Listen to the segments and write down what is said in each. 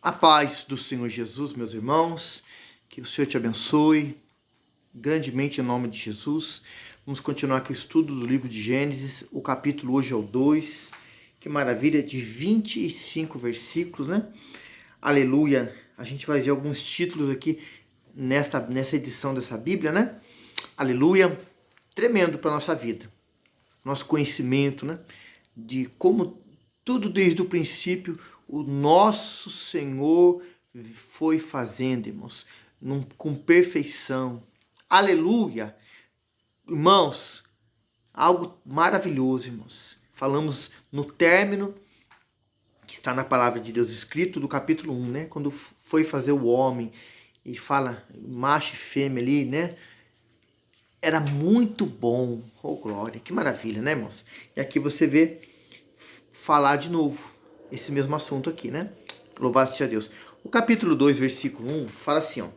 A paz do Senhor Jesus, meus irmãos, que o Senhor te abençoe grandemente em nome de Jesus. Vamos continuar aqui o estudo do livro de Gênesis, o capítulo hoje é o 2, que maravilha, de 25 versículos, né? Aleluia! A gente vai ver alguns títulos aqui nessa edição dessa Bíblia, né? Aleluia! Tremendo para a nossa vida, nosso conhecimento, né? De como tudo desde o princípio o nosso Senhor foi fazendo, irmãos, com perfeição. Aleluia! Irmãos, algo maravilhoso, irmãos. Falamos no término, que está na palavra de Deus escrito, do capítulo 1, né? Quando foi fazer o homem, e fala macho e fêmea ali, né? Era muito bom. Oh, glória, que maravilha, né, irmãos? E aqui você vê falar de novo esse mesmo assunto aqui, né? Louvado seja Deus. O capítulo 2, versículo 1, fala assim, ó.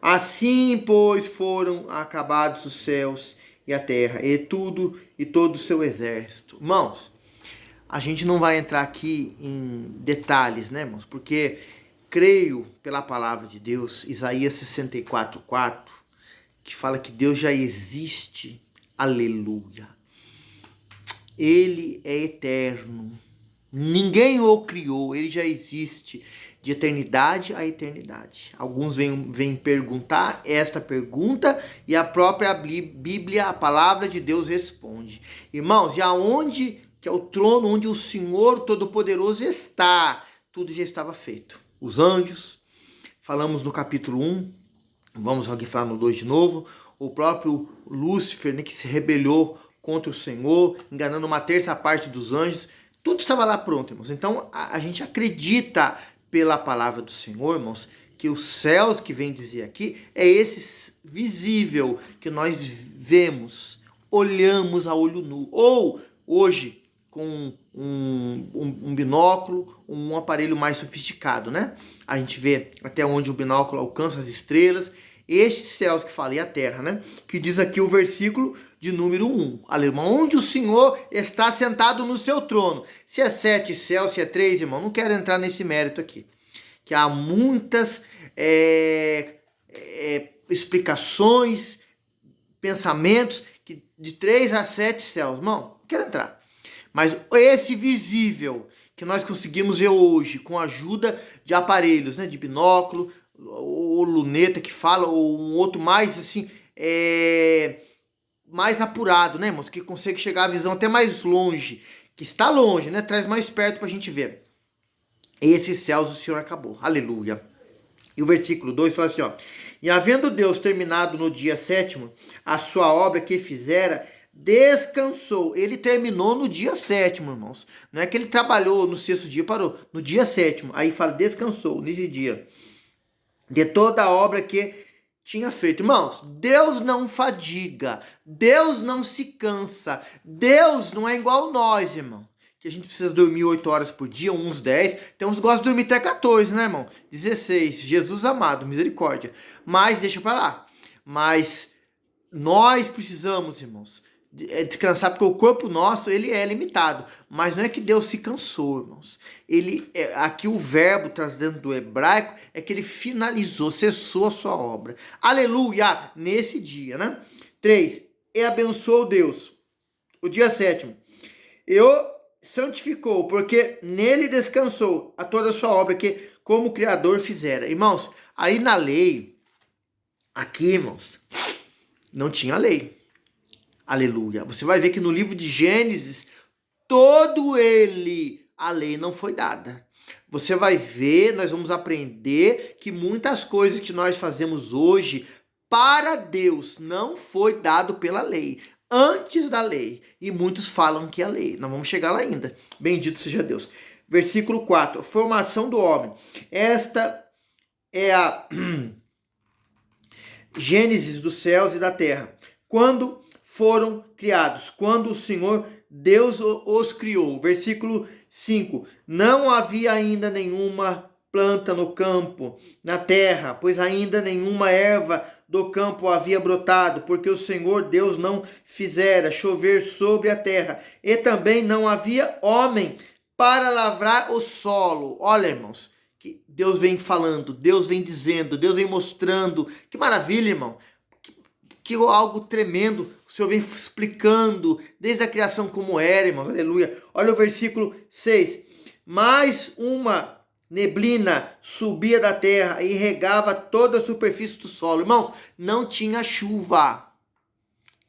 Assim, pois, foram acabados os céus e a terra, e todo o seu exército. Irmãos, a gente não vai entrar aqui em detalhes, né, irmãos? Porque creio pela palavra de Deus, Isaías 64:4, que fala que Deus já existe. Aleluia. Ele é eterno. Ninguém o criou, ele já existe de eternidade a eternidade. Alguns vêm perguntar esta pergunta e a própria Bíblia, a palavra de Deus responde. Irmãos, e aonde que é o trono onde o Senhor Todo-Poderoso está? Tudo já estava feito. Os anjos, falamos no capítulo 1, vamos aqui falar no 2 de novo, o próprio Lúcifer, né, que se rebelou contra o Senhor, enganando uma terça parte dos anjos. Tudo estava lá pronto, irmãos. Então, a gente acredita pela palavra do Senhor, irmãos, que os céus que vem dizer aqui é esse visível que nós vemos, olhamos a olho nu. Ou, hoje, com um binóculo, um aparelho mais sofisticado, né? A gente vê até onde o binóculo alcança as estrelas. Estes céus que falei, a terra, né? Que diz aqui o versículo de número 1. Aleluia. Onde o Senhor está sentado no seu trono. Se é 7 céus, se é 3, irmão, não quero entrar nesse mérito aqui. Que há muitas explicações, pensamentos, que de 3 a 7 céus. Irmão, não quero entrar. Mas esse visível que nós conseguimos ver hoje com a ajuda de aparelhos, né? De binóculo, ou luneta que fala, ou um outro mais assim, mais apurado, né, irmãos? Que consegue chegar a visão até mais longe, que está longe, né? Traz mais perto para a gente ver. Esses céus o Senhor acabou. Aleluia. E o versículo 2 fala assim, ó. E havendo Deus terminado no dia 7º a sua obra que fizera, descansou. Ele terminou no dia 7º, irmãos. Não é que ele trabalhou no 6º dia, parou. No dia 7º. Aí fala, descansou nesse dia. De toda a obra que tinha feito. Irmãos, Deus não fadiga, Deus não se cansa, Deus não é igual nós, irmão. Que a gente precisa dormir 8 horas por dia, uns 10, tem uns que gostam de dormir até 14, né, irmão? 16, Jesus amado, misericórdia. Mas, deixa pra lá, mas nós precisamos, irmãos, descansar, porque o corpo nosso, ele é limitado, mas não é que Deus se cansou, irmãos. Aqui o verbo trazendo do hebraico é que ele finalizou, cessou a sua obra. Aleluia! Nesse dia, né? 3. E abençoou Deus o dia 7º. E o santificou, porque nele descansou a toda a sua obra que como Criador fizera. Irmãos, aí na lei, aqui, irmãos, não tinha lei. Aleluia. Você vai ver que no livro de Gênesis, todo ele, a lei não foi dada. Você vai ver, nós vamos aprender que muitas coisas que nós fazemos hoje para Deus não foi dado pela lei, antes da lei. E muitos falam que é a lei. Nós vamos chegar lá ainda. Bendito seja Deus. Versículo 4. Formação do homem. Esta é a Gênesis dos céus e da terra. Quando foram criados, quando o Senhor Deus os criou. Versículo 5. Não havia ainda nenhuma planta no campo, na terra, pois ainda nenhuma erva do campo havia brotado, porque o Senhor Deus não fizera chover sobre a terra, e também não havia homem para lavrar o solo. Olha, irmãos, que Deus vem falando, Deus vem dizendo, Deus vem mostrando. Que maravilha, irmão. Que algo tremendo. O Senhor vem explicando desde a criação como era, irmãos. Aleluia. Olha o versículo 6. Mais uma neblina subia da terra e regava toda a superfície do solo. Irmãos, não tinha chuva.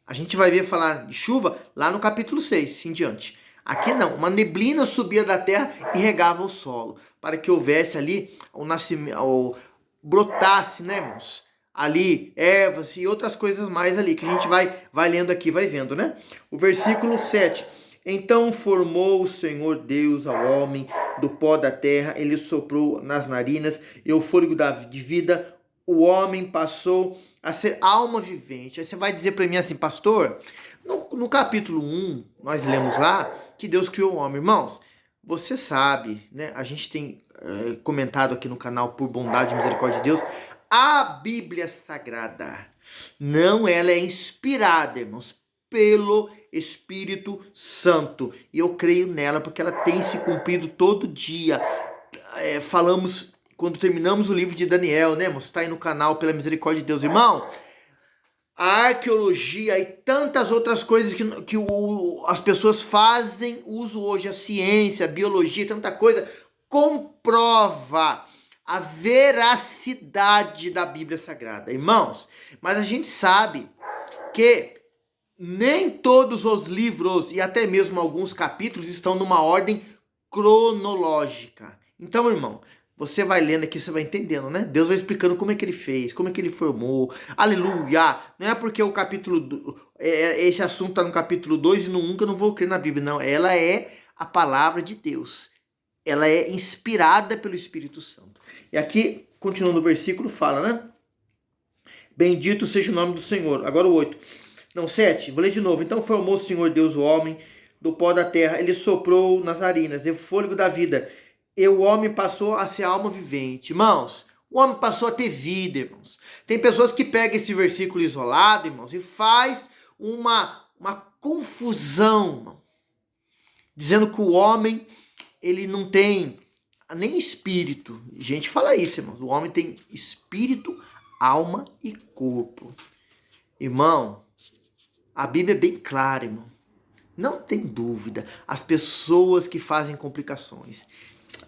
A gente vai ver falar de chuva lá no capítulo 6, em diante. Aqui não, uma neblina subia da terra e regava o solo, para que houvesse ali o nascimento, brotasse, né, irmãos? Ali ervas e outras coisas mais ali, que a gente vai lendo aqui, vai vendo, né? O versículo 7. Então formou o Senhor Deus ao homem do pó da terra, ele soprou nas narinas e o fôlego de vida, o homem passou a ser alma vivente. Aí você vai dizer para mim assim, pastor, no capítulo 1, nós lemos lá que Deus criou o homem. Irmãos, você sabe, né? A gente tem comentado aqui no canal, por bondade e misericórdia de Deus, a Bíblia Sagrada, não, ela é inspirada, irmãos, pelo Espírito Santo. E eu creio nela porque ela tem se cumprido todo dia. Falamos, quando terminamos o livro de Daniel, né, irmãos? Está aí no canal, pela misericórdia de Deus, irmão. A arqueologia e tantas outras coisas que as pessoas fazem uso hoje, a ciência, a biologia, tanta coisa, comprova a veracidade da Bíblia Sagrada, irmãos. Mas a gente sabe que nem todos os livros e até mesmo alguns capítulos estão numa ordem cronológica. Então, irmão, você vai lendo aqui, você vai entendendo, né? Deus vai explicando como é que ele fez, como é que ele formou. Aleluia! Não é porque o capítulo... esse assunto está no capítulo 2 e no 1 que eu não vou crer na Bíblia, não. Ela é a palavra de Deus. Ela é inspirada pelo Espírito Santo. E aqui, continuando o versículo, fala, né? Bendito seja o nome do Senhor. Agora o 8. Não, 7. Vou ler de novo. Então formou o Senhor Deus o homem do pó da terra. Ele soprou nas narinas e o fôlego da vida. E o homem passou a ser alma vivente. Irmãos, o homem passou a ter vida, irmãos. Tem pessoas que pegam esse versículo isolado, irmãos, e faz uma confusão, irmão, dizendo que o homem, ele não tem nem espírito. A gente fala isso, irmãos. O homem tem espírito, alma e corpo. Irmão, a Bíblia é bem clara, irmão. Não tem dúvida. As pessoas que fazem complicações.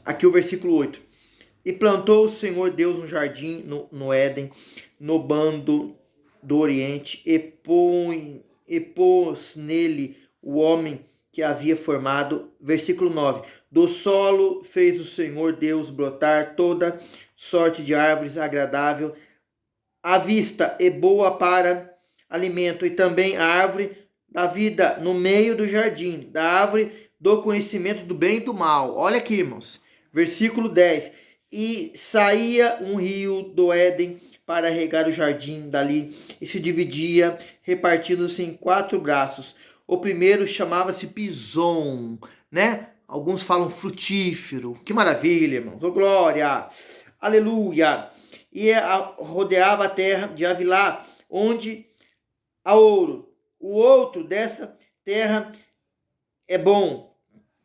Aqui o versículo 8. E plantou o Senhor Deus no jardim, no Éden, no bando do Oriente, e pôs nele o homem que havia formado. Versículo 9. Do solo fez o Senhor Deus brotar toda sorte de árvores agradável à vista e boa para alimento, e também a árvore da vida no meio do jardim, da árvore do conhecimento do bem e do mal. Olha aqui, irmãos. Versículo 10. E saía um rio do Éden para regar o jardim dali, e se dividia, repartindo-se em 4 braços. O primeiro chamava-se Pison, né? Alguns falam frutífero. Que maravilha, irmãos. Oh, glória! Aleluia! E rodeava a terra de Avilá, onde há ouro. O outro dessa terra é bom.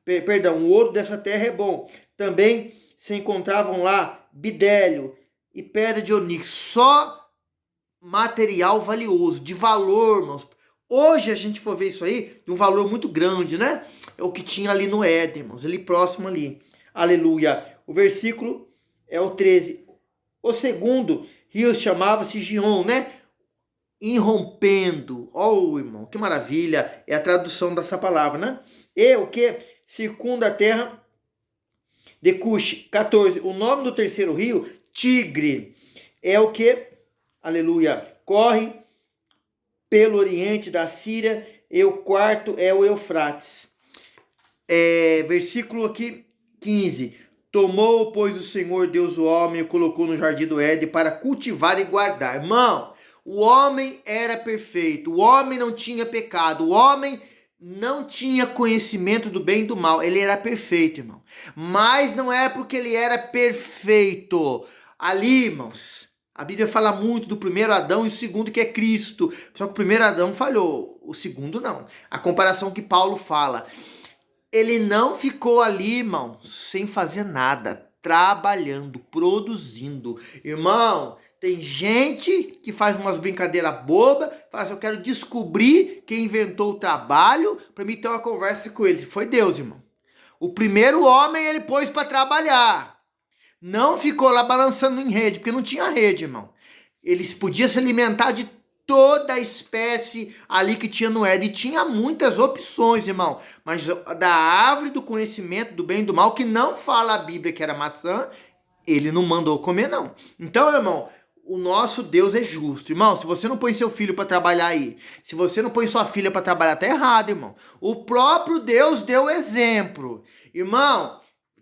O ouro dessa terra é bom. Também se encontravam lá bidélio e pedra de onix. Só material valioso, de valor, irmãos. Hoje a gente for ver isso aí, de um valor muito grande, né? É o que tinha ali no Éden, irmãos. Ali próximo ali. Aleluia. O versículo é o 13. O segundo rio chamava-se Gion, né? Irrompendo. Oh, irmão, que maravilha. É a tradução dessa palavra, né? E o que circunda a terra de Cush. 14. O nome do terceiro rio, Tigre, é o que, aleluia, corre pelo oriente da Síria. E o quarto é o Eufrates. Versículo aqui 15. Tomou, pois, o Senhor Deus o homem e o colocou no jardim do Éden para cultivar e guardar. Irmão, o homem era perfeito, o homem não tinha pecado, o homem não tinha conhecimento do bem e do mal. Ele era perfeito, irmão. Mas não era porque ele era perfeito. Ali, irmãos, a Bíblia fala muito do primeiro Adão e o segundo, que é Cristo. Só que o primeiro Adão falhou, o segundo não. A comparação que Paulo fala. Ele não ficou ali, irmão, sem fazer nada. trabalhando, produzindo. Irmão, tem gente que faz umas brincadeiras bobas, fala assim, eu quero descobrir quem inventou o trabalho para mim ter uma conversa com ele. Foi Deus, irmão. O primeiro homem ele pôs para trabalhar. Não ficou lá balançando em rede, porque não tinha rede, irmão. Eles podiam se alimentar de toda a espécie ali que tinha no Éden. E tinha muitas opções, irmão. Mas da árvore do conhecimento do bem e do mal, que não fala a Bíblia que era maçã, ele não mandou comer, não. Então, irmão, o nosso Deus é justo. Irmão, se você não põe seu filho para trabalhar aí, se você não põe sua filha para trabalhar, tá errado, irmão. O próprio Deus deu exemplo. Irmão,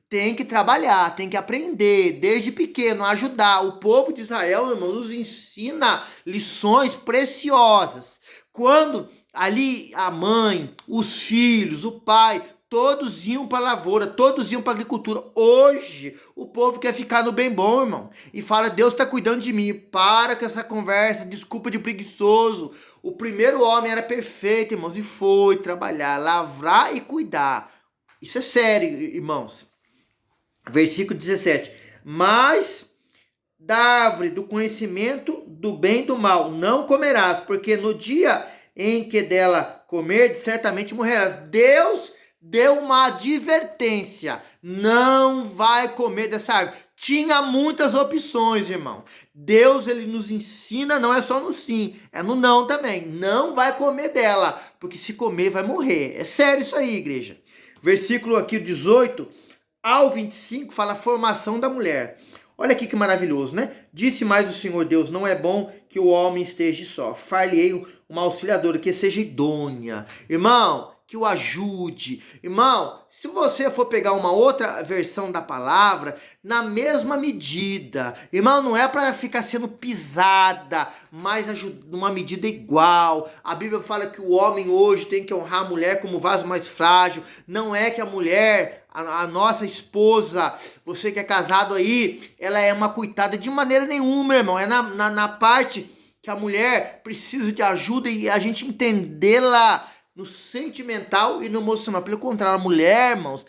tem que trabalhar, tem que aprender, desde pequeno, ajudar. O povo de Israel, irmão, nos ensina lições preciosas. Quando ali a mãe, os filhos, o pai, todos iam para a lavoura, todos iam para a agricultura. Hoje, o povo quer ficar no bem bom, irmão. E fala, Deus está cuidando de mim. Para com essa conversa, desculpa de preguiçoso. O primeiro homem era perfeito, irmãos, e foi trabalhar, lavrar e cuidar. Isso é sério, irmãos. Versículo 17. Mas da árvore do conhecimento do bem e do mal não comerás, porque no dia em que dela comerdes, certamente morrerás. Deus deu uma advertência. Não vai comer dessa árvore. Tinha muitas opções, irmão. Deus, ele nos ensina, não é só no sim, é no não também. Não vai comer dela, porque se comer vai morrer. É sério isso aí, igreja. Versículo aqui 18 ao 25 fala a formação da mulher. Olha aqui que maravilhoso, né? Disse mais o Senhor Deus, não é bom que o homem esteja só. Far-lhe-ei uma auxiliadora que seja idônea. Irmão, que o ajude. Irmão, se você for pegar uma outra versão da palavra, na mesma medida. Irmão, não é para ficar sendo pisada, mas numa medida igual. A Bíblia fala que o homem hoje tem que honrar a mulher como vaso mais frágil. Não é que a mulher, a nossa esposa, você que é casado aí, ela é uma coitada de maneira nenhuma, irmão. É na parte que a mulher precisa de ajuda e a gente entendê-la no sentimental e no emocional. Pelo contrário, a mulher, irmãos,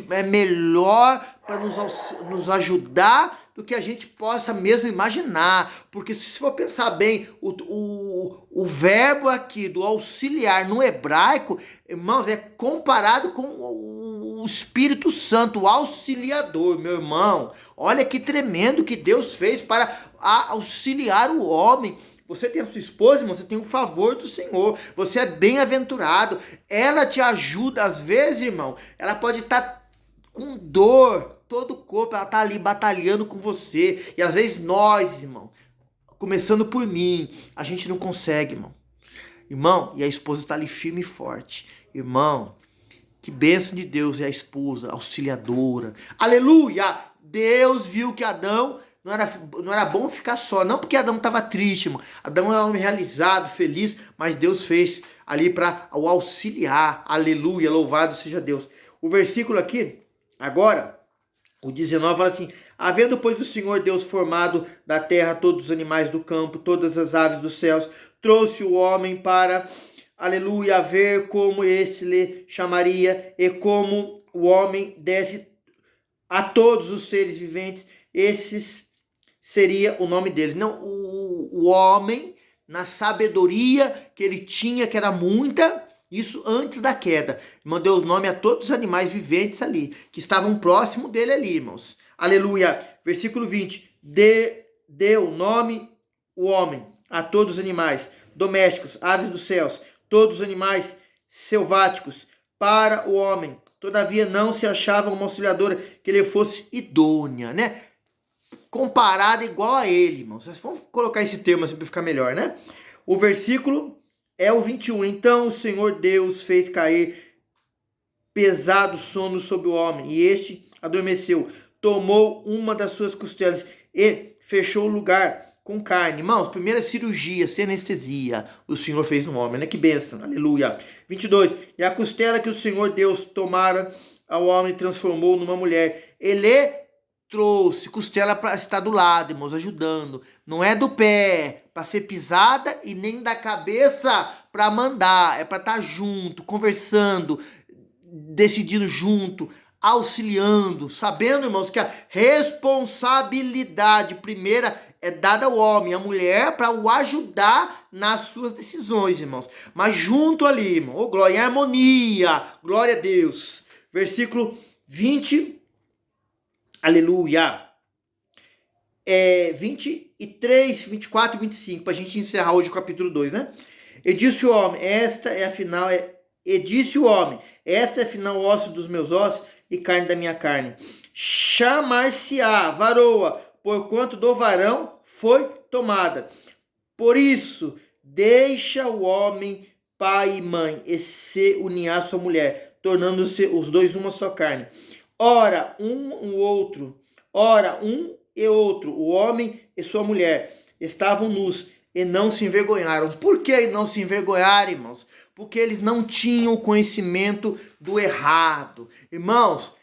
é melhor para nos ajudar do que a gente possa mesmo imaginar. Porque se for pensar bem, o verbo aqui do auxiliar no hebraico, irmãos, é comparado com o Espírito Santo, o auxiliador, meu irmão. Olha que tremendo que Deus fez para auxiliar o homem. Você tem a sua esposa, irmão, você tem o favor do Senhor. Você é bem-aventurado. Ela te ajuda. Às vezes, irmão, ela pode estar com dor. Todo o corpo, ela está ali batalhando com você. E às vezes nós, irmão, começando por mim, a gente não consegue, irmão. Irmão, e a esposa está ali firme e forte. Irmão, que bênção de Deus é a esposa, auxiliadora. Aleluia! Deus viu que Adão não era bom ficar só, não porque Adão estava triste, irmão. Adão era um homem realizado, feliz, mas Deus fez ali para o auxiliar. Aleluia, louvado seja Deus. O versículo aqui, agora, o 19 fala assim: havendo, pois, o Senhor Deus formado da terra todos os animais do campo, todas as aves dos céus, trouxe o homem para, aleluia, ver como esse lhe chamaria, e como o homem desse a todos os seres viventes, esses seria o nome deles. Não, o homem, na sabedoria que ele tinha, que era muita, isso antes da queda, mandou o nome a todos os animais viventes ali, que estavam próximo dele ali, irmãos. Aleluia. Versículo 20. Deu nome o homem a todos os animais domésticos, aves dos céus, todos os animais selváticos, para o homem. Todavia não se achava uma auxiliadora que lhe fosse idônea, né? Comparada igual a ele, irmãos. Vamos colocar esse termo assim para ficar melhor, né? O versículo é o 21. Então o Senhor Deus fez cair pesado sono sobre o homem, e este adormeceu. Tomou uma das suas costelas e fechou o lugar com carne. Irmãos, primeira cirurgia, sem anestesia, o Senhor fez no homem, né? Que bênção, aleluia. 22. E a costela que o Senhor Deus tomara ao homem transformou numa mulher. Ele trouxe costela para estar do lado, irmãos, ajudando. Não é do pé para ser pisada e nem da cabeça para mandar. É para estar junto, conversando, decidindo junto. auxiliando, sabendo, irmãos, que a responsabilidade primeira é dada ao homem, à mulher, para o ajudar nas suas decisões, irmãos. Mas junto ali, irmão, oh, glória, em harmonia, glória a Deus. Versículo 20, aleluia. 23, 24 e 25, para a gente encerrar hoje o capítulo 2, né? E disse o homem, esta é afinal osso dos meus ossos e carne da minha carne. Chamar-se-á varoa, porquanto do varão foi tomada. Por isso, deixa o homem pai e mãe e se unir à sua mulher, tornando-se os dois uma só carne. Ora, um e outro, o homem e sua mulher, estavam nus e não se envergonharam. Por que não se envergonharam, irmãos? Porque eles não tinham conhecimento do errado. Irmãos,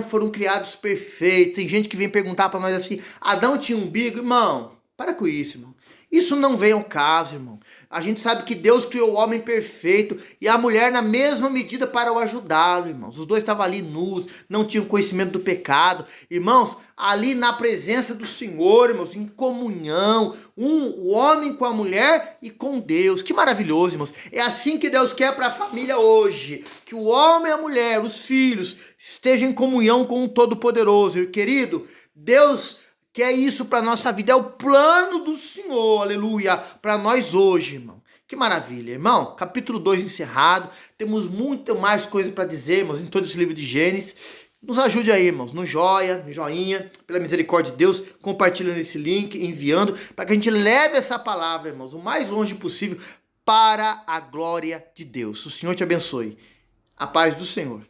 foram criados perfeitos. Tem gente que vem perguntar para nós assim, Adão tinha umbigo? Irmão, para com isso, irmão. Isso não vem ao caso, irmão. A gente sabe que Deus criou o homem perfeito e a mulher na mesma medida para o ajudá-lo, irmãos. Os dois estavam ali nus, não tinham conhecimento do pecado. Irmãos, ali na presença do Senhor, irmãos, em comunhão, o homem com a mulher e com Deus. Que maravilhoso, irmãos. É assim que Deus quer para a família hoje. Que o homem e a mulher, os filhos, estejam em comunhão com o Todo-Poderoso. Querido, Deus quer isso para nossa vida, é o plano do Senhor, aleluia, para nós hoje, irmão. Que maravilha, irmão. Capítulo 2 encerrado, temos muito mais coisa para dizer, irmãos, em todo esse livro de Gênesis. Nos ajude aí, irmãos, no joinha, pela misericórdia de Deus, compartilhando esse link, enviando, para que a gente leve essa palavra, irmãos, o mais longe possível, para a glória de Deus. O Senhor te abençoe. A paz do Senhor.